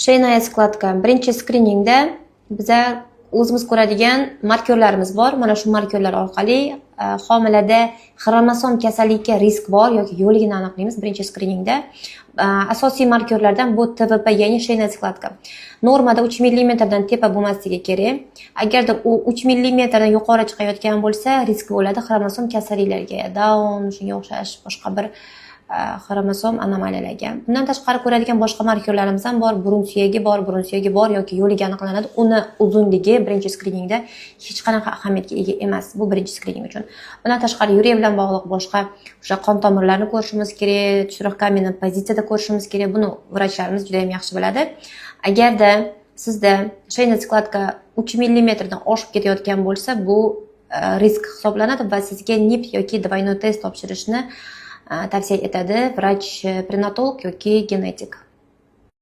Sheyная skladka. Birinchi skriningda biza o'zimiz ko'radigan markerlarimiz bor. Mana shu markerlar orqali homilada xromosom kasalligiga risk bor yoki yo'qligini aniqlaymiz birinchi skriningda. Asosiy markerlardan bu TVP, ya'ni sheyная skladka. Normada 3 mm dan tepa bo'lmasligi kerak. Agarda u 3 mm dan yuqori chiqayotgan bo'lsa, risk bo'ladi xromosom kasalliklariga, Down, shunga o'xshash boshqa bir xromosom anomaliyalarga. Bundan tashqari ko'radigan boshqa markerlarimiz ham bor. Burun suyagi bor yoki yo'ligi aniqlanadi. Uni uzunligi birinchi skriningda hech qanaqa ahamiyatga ega emas. Bu birinchi skrining uchun. Bundan tashqari yurak bilan bog'liq boshqa o'sha qon tomirlarini ko'rishimiz kerak, chuchroqqamini pozitsiyada ko'rishimiz kerak. Buni vrachlarimiz juda ham yaxshi biladi. Agarda sizda sheyная skladka 3 mm dan oshib ketayotgan bo'lsa, bu risk hisoblanadi va sizga NIP yoki двойной test topshirishni tavsiya etadi vrach prenatolog yoki genetik.